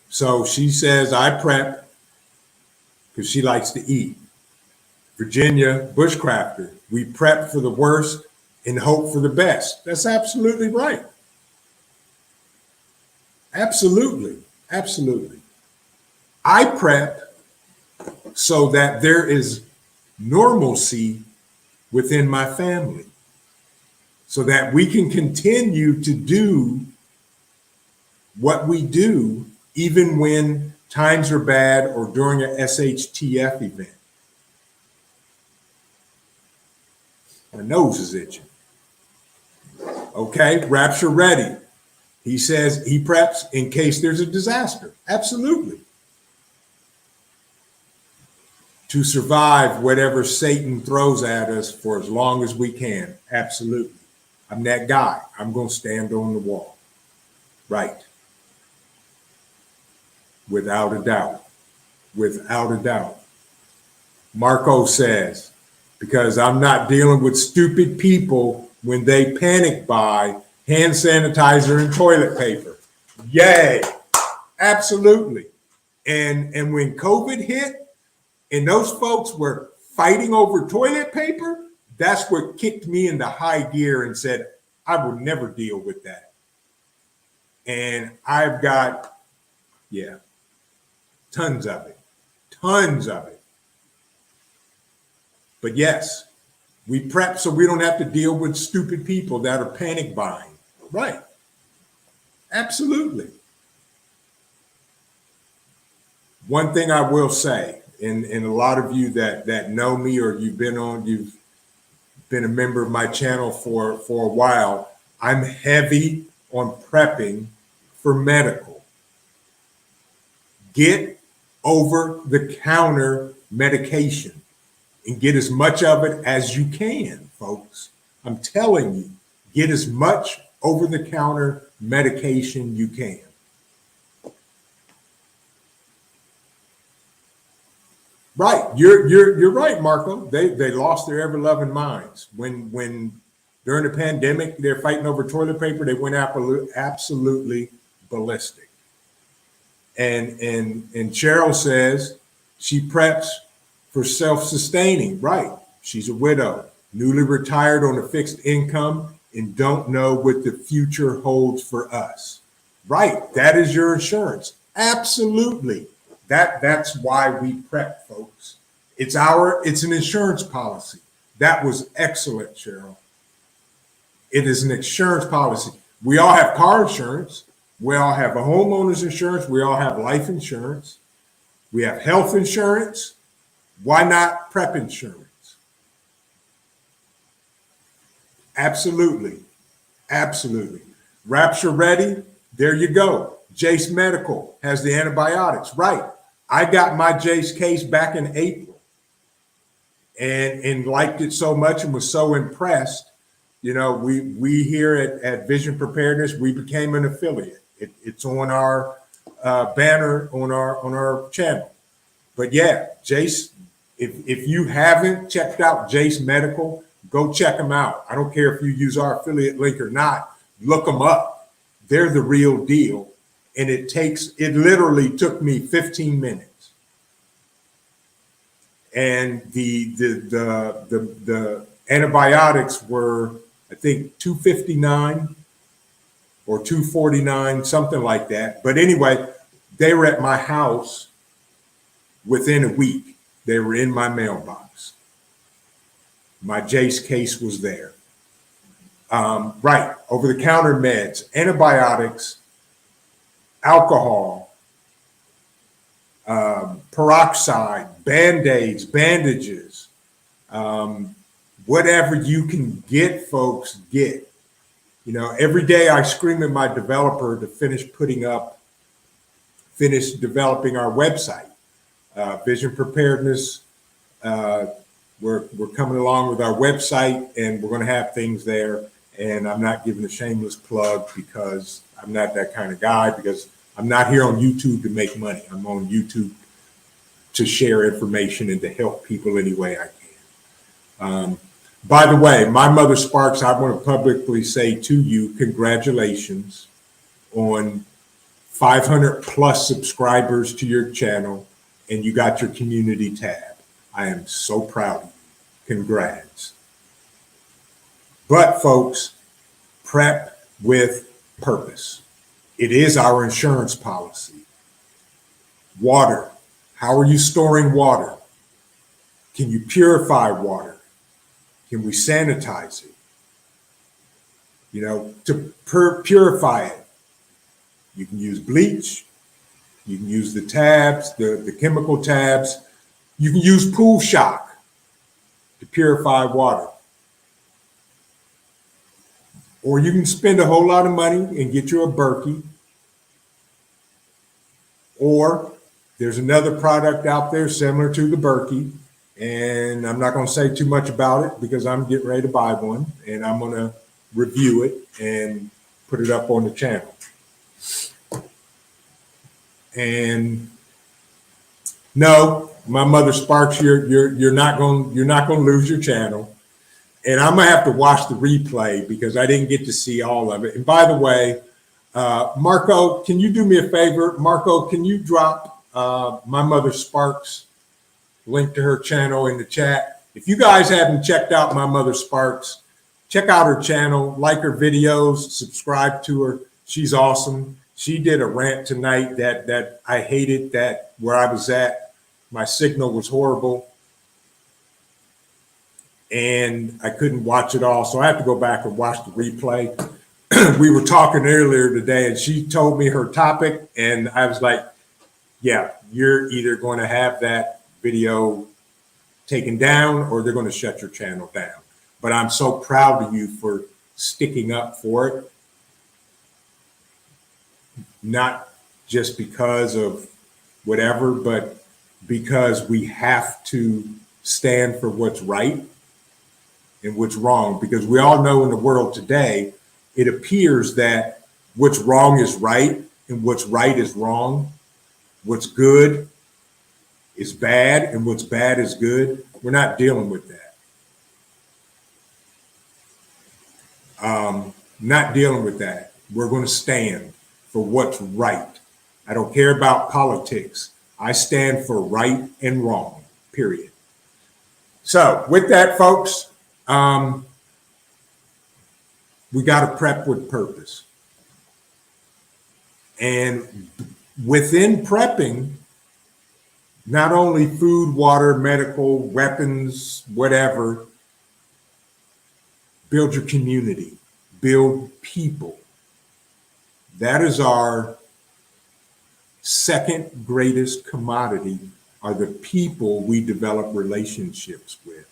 So she says, I prep because she likes to eat. Virginia, bushcrafter, we prep for the worst and hope for the best. That's absolutely right. Absolutely. Absolutely. I prep so that there is normalcy within my family, so that we can continue to do what we do even when times are bad or during an SHTF event. My nose is itching. Okay, Rapture ready. He says he preps in case there's a disaster. Absolutely. To survive whatever Satan throws at us for as long as we can. Absolutely. I'm that guy. I'm going to stand on the wall. Right. Without a doubt. Without a doubt. Marco says, because I'm not dealing with stupid people when they panic buy hand sanitizer and toilet paper. Yay. Absolutely. And when COVID hit and those folks were fighting over toilet paper, that's what kicked me into high gear and said, I will never deal with that. And I've got, tons of it. Tons of it. But yes, we prep so we don't have to deal with stupid people that are panic buying. Right. Absolutely. One thing I will say, and a lot of you that know me or you've been a member of my channel for a while, I'm heavy on prepping for medical. Get over the counter medication and get as much of it as you can, folks. I'm telling you, get as much over the counter medication you can. Right, you're right, Marco. They lost their ever loving minds when during the pandemic they're fighting over toilet paper. They went absolutely ballistic. And Cheryl says she preps for self-sustaining. Right, she's a widow, newly retired on a fixed income, and don't know what the future holds for us. Right, that is your insurance. Absolutely. That's why we prep, folks. It's an insurance policy. That was excellent, Cheryl. It is an insurance policy. We all have car insurance. We all have a homeowner's insurance. We all have life insurance. We have health insurance. Why not prep insurance? Absolutely. Absolutely. Rapture ready? There you go. Jace Medical has the antibiotics. Right. I got my Jace case back in April and liked it so much and was so impressed. You know, we here at Vision Preparedness, we became an affiliate. It's on our banner on our channel. But yeah, Jace, if you haven't checked out Jace Medical, go check them out. I don't care if you use our affiliate link or not. Look them up. They're the real deal. And it literally took me 15 minutes. and the antibiotics were, I think, $259 or $249, something like that. But anyway, they were at my house within a week. They were in my mailbox. My Jace case was there. Right, over-the-counter meds, antibiotics, alcohol, peroxide, Band-Aids, bandages, whatever you can get, folks, get. You know, every day I scream at my developer to finish developing our website. Vision Preparedness, we're coming along with our website, and we're going to have things there. And I'm not giving a shameless plug because I'm not that kind of guy, because I'm not here on YouTube to make money. I'm on YouTube to share information and to help people any way I can. By the way, my mother Sparks, I want to publicly say to you, congratulations on 500 plus subscribers to your channel, and you got your community tab. I am so proud of you. Congrats. But folks, prep with purpose. It is our insurance policy. Water. How are you storing water? Can you purify water? Can we sanitize it? You know, to purify it, you can use bleach. You can use the tabs, the chemical tabs. You can use pool shock to purify water. Or you can spend a whole lot of money and get you a Berkey. Or there's another product out there similar to the Berkey, and I'm not going to say too much about it because I'm getting ready to buy one, and I'm going to review it and put it up on the channel. And no, my mother Sparks, you're not going to lose your channel. And I'm gonna have to watch the replay because I didn't get to see all of it. And by the way, Marco, can you do me a favor? Marco, can you drop my mother Sparks link to her channel in the chat? If you guys haven't checked out my mother Sparks, check out her channel, like her videos, subscribe to her. She's awesome. She did a rant tonight that I hated, that where I was at, my signal was horrible, and I couldn't watch it all. So I have to go back and watch the replay. We were talking earlier today, and she told me her topic, and I was like, yeah, you're either going to have that video taken down or they're going to shut your channel down. But I'm so proud of you for sticking up for it. Not just because of whatever, but because we have to stand for what's right and what's wrong. Because we all know in the world today, it appears that what's wrong is right and what's right is wrong. What's good is bad and what's bad is good. We're not dealing with that. Not dealing with that. We're going to stand for what's right. I don't care about politics. I stand for right and wrong, period. So with that, folks, we got to prep with purpose. And within prepping, not only food, water, medical, weapons, whatever, build your community, build people. That is our second greatest commodity, are the people we develop relationships with.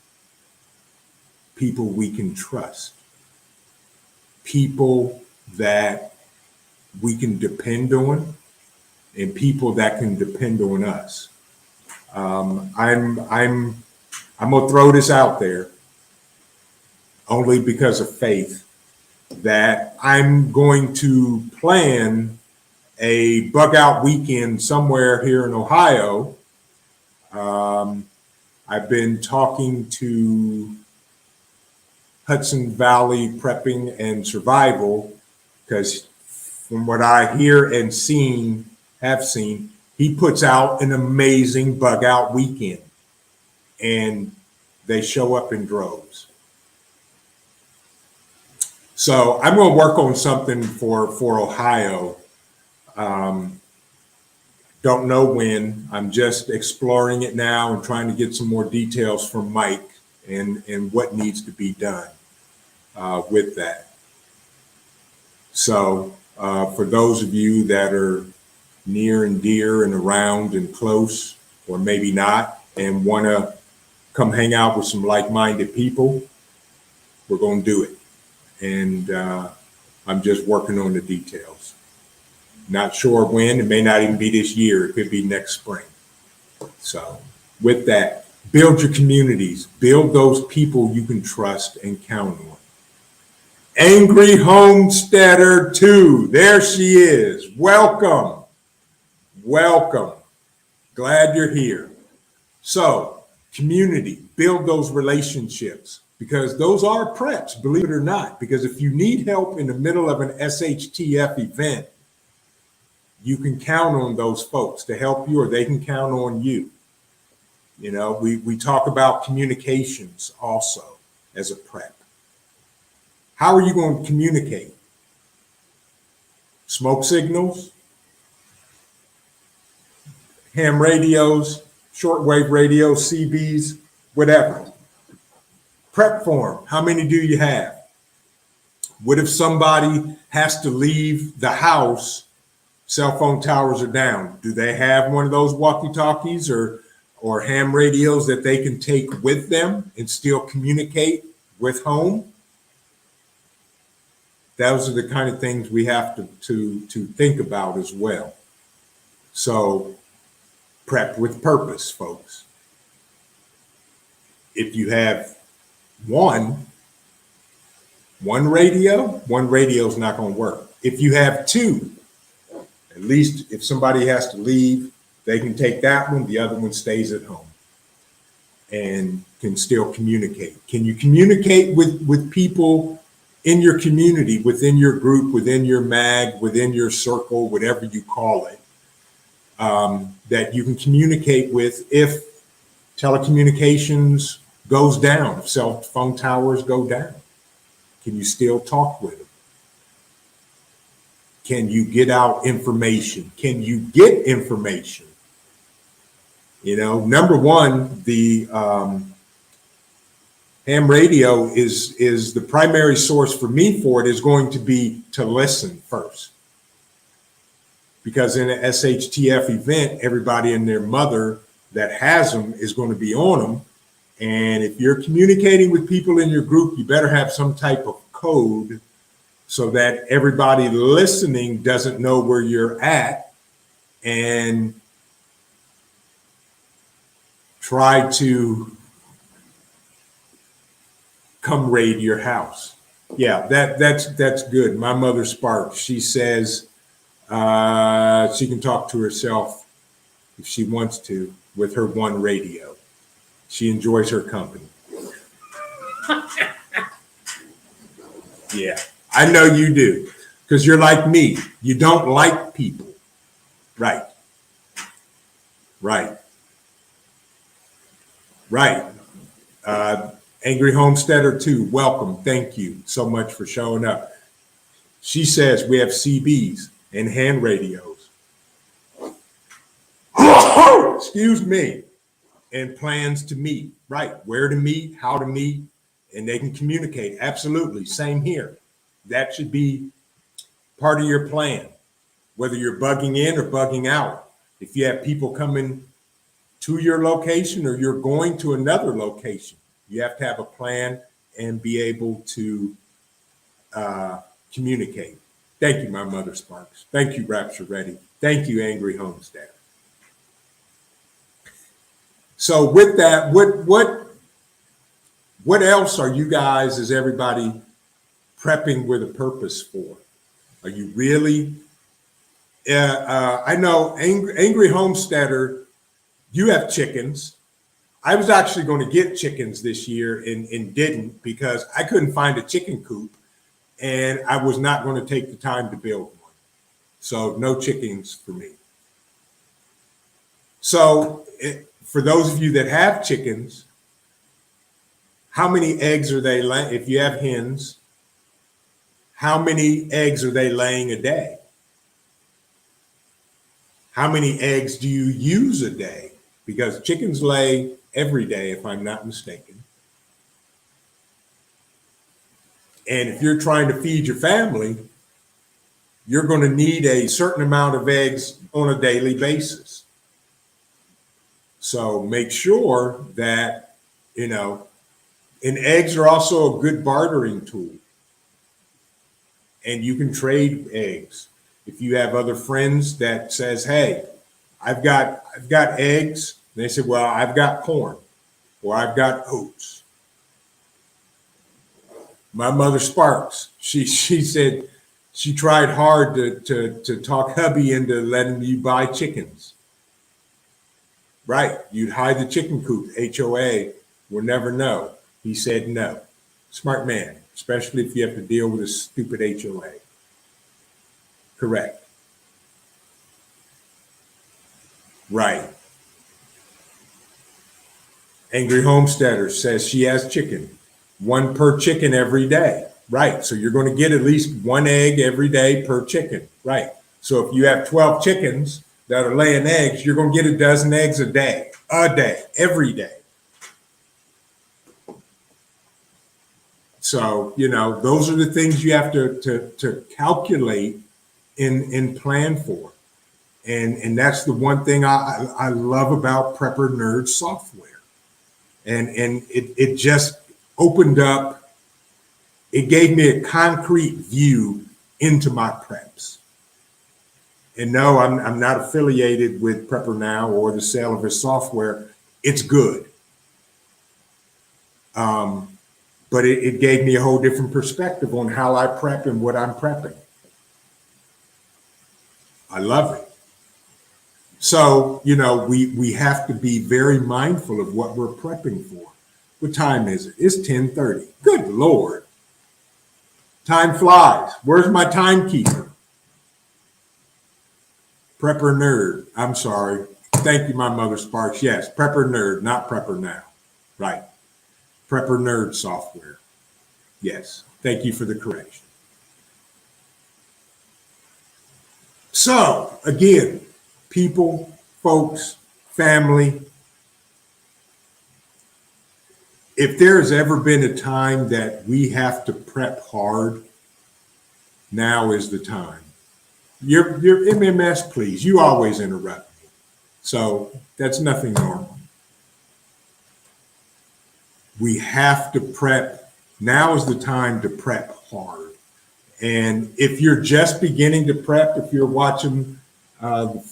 People we can trust. People that we can depend on, and people that can depend on us. I'm gonna throw this out there only because of faith, that I'm going to plan a bug out weekend somewhere here in Ohio. I've been talking to Hudson Valley Prepping and Survival, because from what I hear and have seen, he puts out an amazing bug out weekend. and they show up in droves. So I'm going to work on something for Ohio. Don't know when. I'm just exploring it now and trying to get some more details from Mike and what needs to be done with that. So for those of you that are near and dear and around and close, or maybe not, and want to come hang out with some like-minded people, we're going to do it. And I'm just working on the details. Not sure when. It may not even be this year. It could be next spring. So with that, build your communities. Build those people you can trust and count on. Angry Homesteader 2. There she is. Welcome. Welcome. Glad you're here. So, community, build those relationships, because those are preps, believe it or not. Because if you need help in the middle of an SHTF event, you can count on those folks to help you, or they can count on you. You know, we talk about communications also as a prep. How are you going to communicate? Smoke signals, ham radios, shortwave radios, CBs, whatever. Prep form, how many do you have? What if somebody has to leave the house, cell phone towers are down? Do they have one of those walkie-talkies or ham radios that they can take with them and still communicate with home? Those are the kind of things we have to think about as well. So prep with purpose, folks. If you have one radio is not going to work. If you have two, at least if somebody has to leave, they can take that one, the other one stays at home and can still communicate. Can you communicate with people in your community, within your group, within your mag, within your circle, whatever you call it, that you can communicate with if telecommunications goes down, if cell phone towers go down? Can you still talk with them? Can you get out information? Can you get information? You know, number one, the ham radio is the primary source for me for it is going to be to listen first. Because in an SHTF event, everybody and their mother that has them is going to be on them. And if you're communicating with people in your group, you better have some type of code so that everybody listening doesn't know where you're at and try to come raid your house. Yeah, that's good. My mother Sparks, she says she can talk to herself if she wants to with her one radio. She enjoys her company. Yeah, I know you do, because you're like me. You don't like people. Right. Angry Homesteader 2, welcome. Thank you so much for showing up. She says we have CBs and hand radios. Excuse me. And plans to meet. Right. Where to meet, how to meet, and they can communicate. Absolutely. Same here. That should be part of your plan, whether you're bugging in or bugging out. If you have people coming to your location or you're going to another location, you have to have a plan and be able to communicate. Thank you, my mother Sparks. Thank you, Rapture Ready. Thank you, Angry Homesteader. So with that, what else are you guys, is everybody prepping with a purpose for? Are you really? I know Angry Homesteader, you have chickens. I was actually going to get chickens this year and didn't, because I couldn't find a chicken coop and I was not going to take the time to build one. So no chickens for me. So for those of you that have chickens, how many eggs are they laying? If you have hens, how many eggs are they laying a day? How many eggs do you use a day? Because chickens lay every day, if I'm not mistaken. And if you're trying to feed your family, you're going to need a certain amount of eggs on a daily basis. So make sure that, and eggs are also a good bartering tool. And you can trade eggs. If you have other friends that says, hey, I've got eggs, and they say, well, I've got corn or I've got oats. My mother Sparks, she said she tried hard to talk hubby into letting you buy chickens. Right, you'd hide the chicken coop, HOA, will never know. He said no. Smart man, especially if you have to deal with a stupid HOA. Correct. Right. Angry Homesteader says she has chicken. 1 per chicken every day. Right. So you're going to get at least 1 egg every day per chicken. Right. So if you have 12 chickens that are laying eggs, you're going to get a dozen eggs a day, every day. So, those are the things you have to calculate and plan for. And that's the one thing I love about Prepper Nerd software. And it just opened up, it gave me a concrete view into my preps. And no, I'm not affiliated with Prepper Now or the sale of his software. It's good. But it gave me a whole different perspective on how I prep and what I'm prepping. I love it. So, we have to be very mindful of what we're prepping for. What time is it? It's 10:30. Good Lord. Time flies. Where's my timekeeper? Prepper Nerd. I'm sorry. Thank you, my mother Sparks. Yes, Prepper Nerd, not Prepper Now. Right. Prepper Nerd software. Yes. Thank you for the correction. So, again, people, folks, family, if there's ever been a time that we have to prep hard, now is the time. Your MMS, please. You always interrupt me. So that's nothing normal. We have to prep. Now is the time to prep hard. And if you're just beginning to prep, if you're watching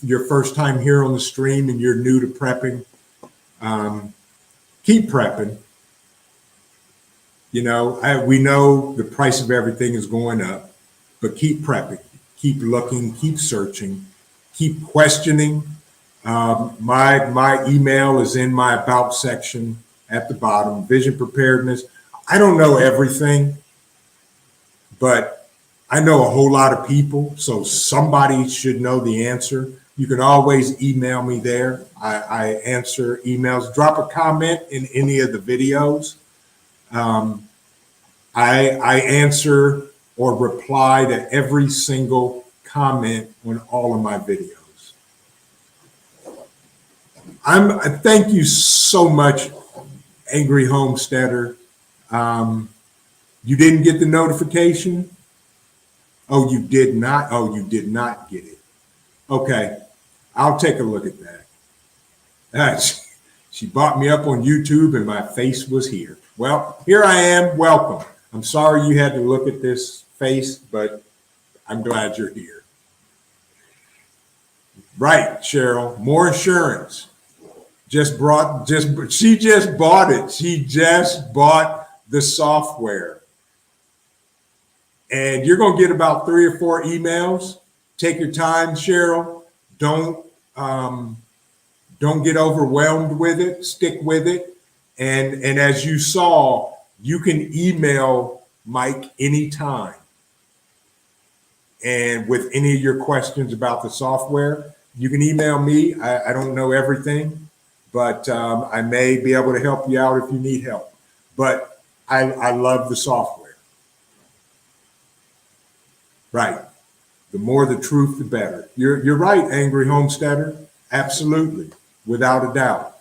your first time here on the stream and you're new to prepping, keep prepping. We know the price of everything is going up, but keep prepping, keep looking, keep searching, keep questioning. My email is in my about section at the bottom, Vision Preparedness. I don't know everything, but I know a whole lot of people, so somebody should know the answer. You can always email me there. I answer emails. Drop a comment in any of the videos. I answer or reply to every single comment on all of my videos. Thank you so much, Angry Homesteader. You didn't get the notification? Oh, you did not? Oh, you did not get it. Okay, I'll take a look at that. She brought me up on YouTube and my face was here. Well, here I am. Welcome. I'm sorry you had to look at this face, but I'm glad you're here. Right, Cheryl. More insurance. She just bought it. She just bought the software. And you're going to get about 3 or 4 emails. Take your time, Cheryl. Don't get overwhelmed with it. Stick with it. And as you saw, you can email Mike anytime. And with any of your questions about the software, you can email me. I don't know everything, but I may be able to help you out if you need help. But I love the software. Right. The more the truth, the better. You're right, Angry Homesteader. Absolutely, without a doubt.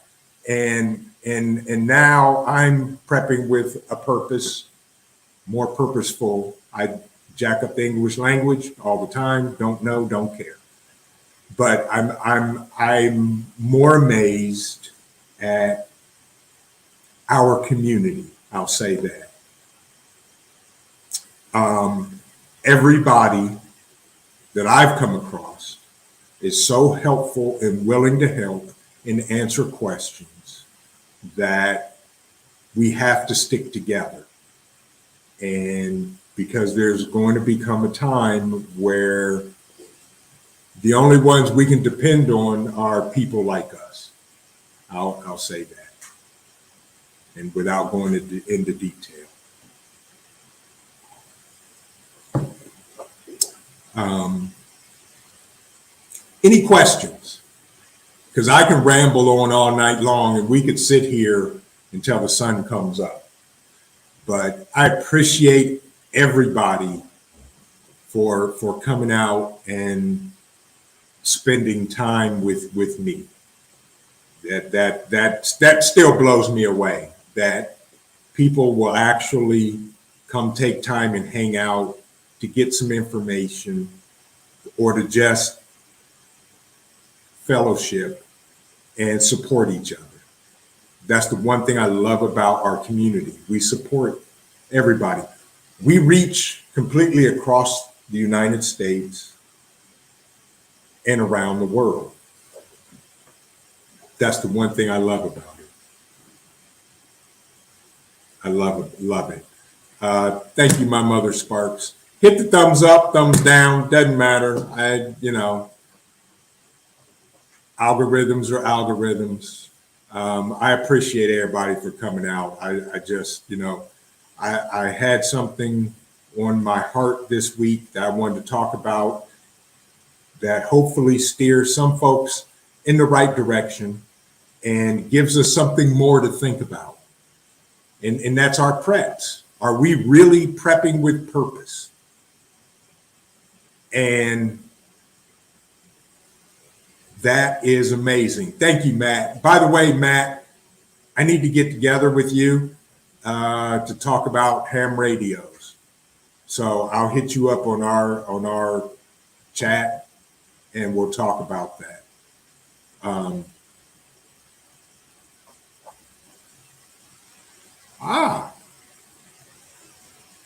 And now I'm prepping with a purpose, more purposeful. I jack up the English language all the time. Don't know, don't care. But I'm more amazed at our community. I'll say that. Everybody that I've come across is so helpful and willing to help and answer questions that we have to stick together. And because there's going to become a time where the only ones we can depend on are people like us. I'll say that. And without going into detail. Any questions? Because I can ramble on all night long and we could sit here until the sun comes up. But I appreciate everybody for coming out and spending time with me. That still blows me away, that people will actually come take time and hang out to get some information or to just fellowship and support each other. That's the one thing I love about our community. We support everybody. We reach completely across the United States and around the world. That's the one thing I love about it. I love it. Thank you, my mother Sparks. Hit the thumbs up, thumbs down, doesn't matter. Algorithms are algorithms. I appreciate everybody for coming out. I just, I had something on my heart this week that I wanted to talk about that hopefully steers some folks in the right direction and gives us something more to think about. And that's our preps. Are we really prepping with purpose? And that is amazing. Thank you, Matt. By the way, Matt, I need to get together with you to talk about ham radios. So I'll hit you up on our chat and we'll talk about that.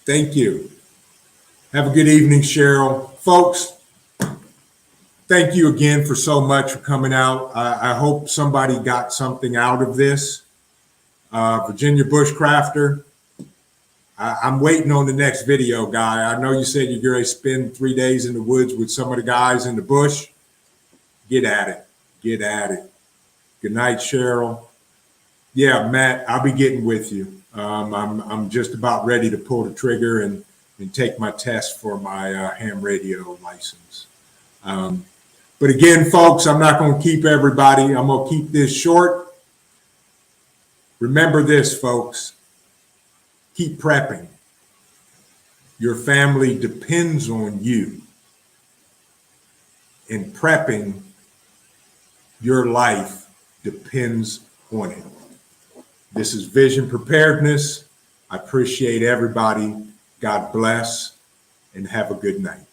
Thank you. Have a good evening, Cheryl. Folks, thank you again for so much for coming out. I hope somebody got something out of this. Virginia Bushcrafter, I'm waiting on the next video, guy. I know you said you're going to spend 3 days in the woods with some of the guys in the bush. Get at it. Get at it. Good night, Cheryl. Yeah, Matt, I'll be getting with you. I'm just about ready to pull the trigger and take my test for my ham radio license. But again, folks, I'm not going to keep everybody. I'm going to keep this short. Remember this, folks. Keep prepping. Your family depends on you. And prepping, your life depends on it. This is Vision Preparedness. I appreciate everybody. God bless and have a good night.